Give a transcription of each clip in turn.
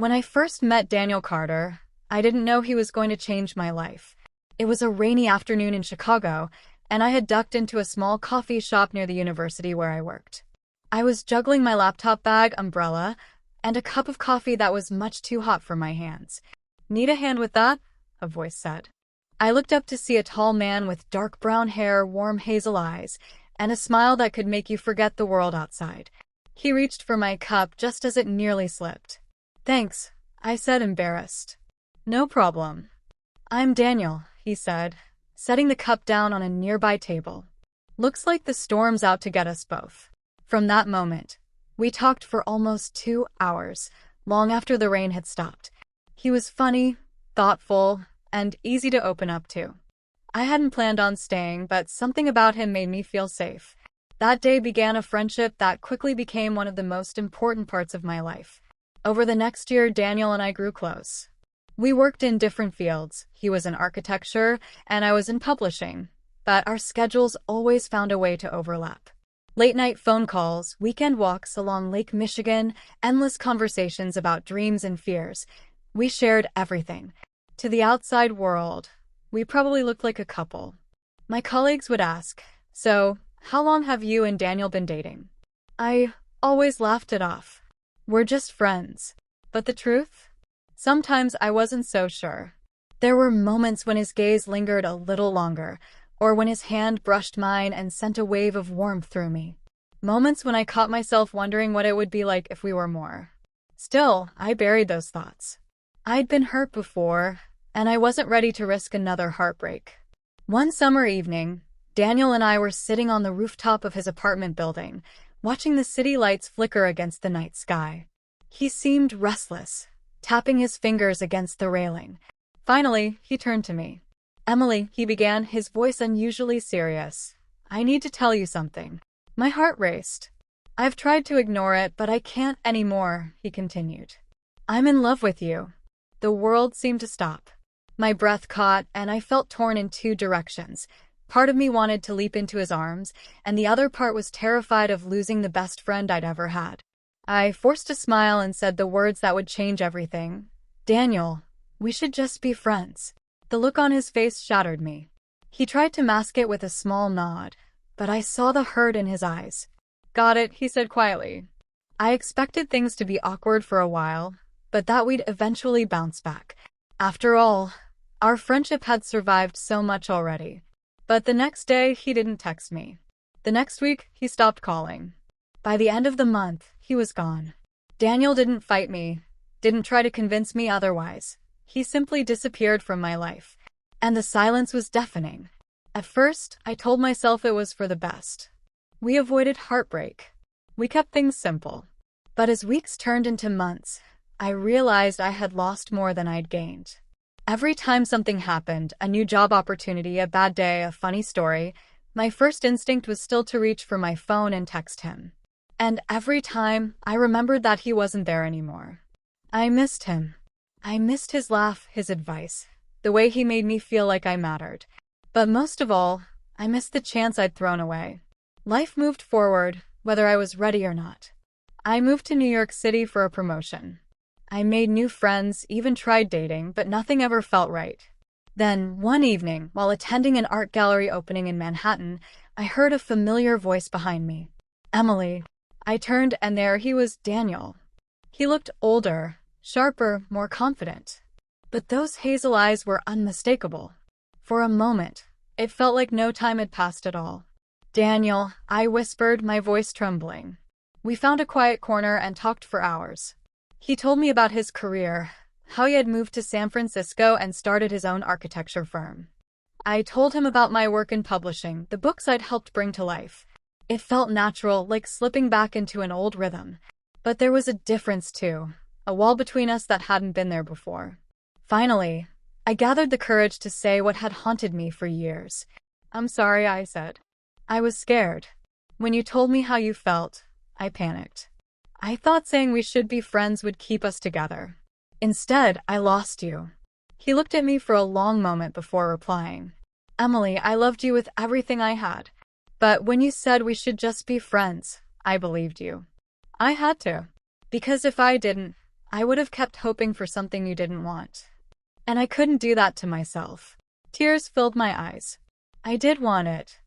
When I first met Daniel Carter, I didn't know he was going to change my life. It was a rainy afternoon in Chicago, and I had ducked into a small coffee shop near the university where I worked. I was juggling my laptop bag, umbrella, and a cup of coffee that was much too hot for my hands. "Need a hand with that?" a voice said. I looked up to see a tall man with dark brown hair, warm hazel eyes, and a smile that could make you forget the world outside. He reached for my cup just as it nearly slipped. "Thanks," I said, embarrassed. "No problem." "I'm Daniel," he said, setting the cup down on a nearby table. "Looks like the storm's out to get us both." From that moment, we talked for almost 2 hours, long after the rain had stopped. He was funny, thoughtful, and easy to open up to. I hadn't planned on staying, but something about him made me feel safe. That day began a friendship that quickly became one of the most important parts of my life. Over the next year, Daniel and I grew close. We worked in different fields. He was in architecture, and I was in publishing, but our schedules always found a way to overlap. Late-night phone calls, weekend walks along Lake Michigan, endless conversations about dreams and fears. We shared everything. To the outside world, we probably looked like a couple. My colleagues would ask, "So, how long have you and Daniel been dating?" I always laughed it off. "We're just friends." But the truth? Sometimes I wasn't so sure. There were moments when his gaze lingered a little longer, or when his hand brushed mine and sent a wave of warmth through me. Moments when I caught myself wondering what it would be like if we were more. Still, I buried those thoughts. I'd been hurt before, and I wasn't ready to risk another heartbreak. One summer evening, Daniel and I were sitting on the rooftop of his apartment building, watching the city lights flicker against the night sky. He seemed restless, tapping his fingers against the railing. Finally, he turned to me. "Emily," he began, his voice unusually serious. "I need to tell you something." My heart raced. "I've tried to ignore it, but I can't anymore," he continued. "I'm in love with you." The world seemed to stop. My breath caught, and I felt torn in 2 directions. Part of me wanted to leap into his arms, and the other part was terrified of losing the best friend I'd ever had. I forced a smile and said the words that would change everything. "Daniel, we should just be friends." The look on his face shattered me. He tried to mask it with a small nod, but I saw the hurt in his eyes. "Got it," he said quietly. I expected things to be awkward for a while, but that we'd eventually bounce back. After all, our friendship had survived so much already. But the next day, he didn't text me. The next week, he stopped calling. By the end of the month, he was gone. Daniel didn't fight me, didn't try to convince me otherwise. He simply disappeared from my life. And the silence was deafening. At first, I told myself it was for the best. We avoided heartbreak. We kept things simple. But as weeks turned into months, I realized I had lost more than I'd gained. Every time something happened, a new job opportunity, a bad day, a funny story, my first instinct was still to reach for my phone and text him. And every time, I remembered that he wasn't there anymore. I missed him. I missed his laugh, his advice, the way he made me feel like I mattered. But most of all, I missed the chance I'd thrown away. Life moved forward, whether I was ready or not. I moved to New York City for a promotion. I made new friends, even tried dating, but nothing ever felt right. Then, one evening, while attending an art gallery opening in Manhattan, I heard a familiar voice behind me. "Emily." I turned, and there he was, Daniel. He looked older, sharper, more confident. But those hazel eyes were unmistakable. For a moment, it felt like no time had passed at all. "Daniel," I whispered, my voice trembling. We found a quiet corner and talked for hours. He told me about his career, how he had moved to San Francisco and started his own architecture firm. I told him about my work in publishing, the books I'd helped bring to life. It felt natural, like slipping back into an old rhythm. But there was a difference too, a wall between us that hadn't been there before. Finally, I gathered the courage to say what had haunted me for years. "I'm sorry," I said. "I was scared. When you told me how you felt, I panicked. I thought saying we should be friends would keep us together. Instead, I lost you." He looked at me for a long moment before replying. "Emily, I loved you with everything I had. But when you said we should just be friends, I believed you. I had to. Because if I didn't, I would have kept hoping for something you didn't want. And I couldn't do that to myself. Tears filled my eyes. I did want it.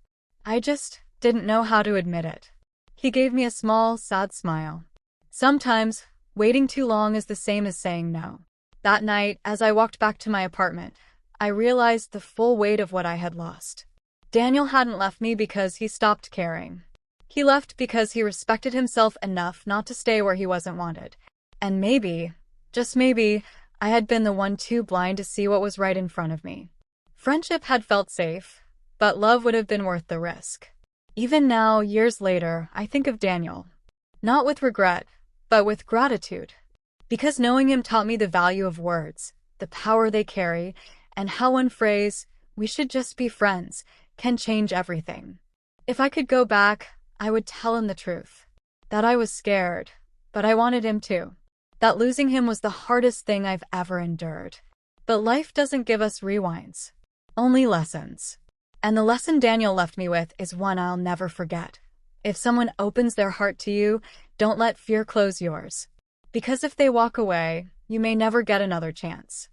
I just didn't know how to admit it. He gave me a small, sad smile. Sometimes, waiting too long is the same as saying no. That night, as I walked back to my apartment, I realized the full weight of what I had lost. Daniel hadn't left me because he stopped caring. He left because he respected himself enough not to stay where he wasn't wanted. And maybe, just maybe, I had been the one too blind to see what was right in front of me. Friendship had felt safe, but love would have been worth the risk. Even now, years later, I think of Daniel. Not with regret, but with gratitude. Because knowing him taught me the value of words, the power they carry, and how one phrase, "we should just be friends," can change everything. If I could go back, I would tell him the truth. That I was scared, but I wanted him too. That losing him was the hardest thing I've ever endured. But life doesn't give us rewinds, only lessons. And the lesson Daniel left me with is one I'll never forget. If someone opens their heart to you, don't let fear close yours. Because if they walk away, you may never get another chance.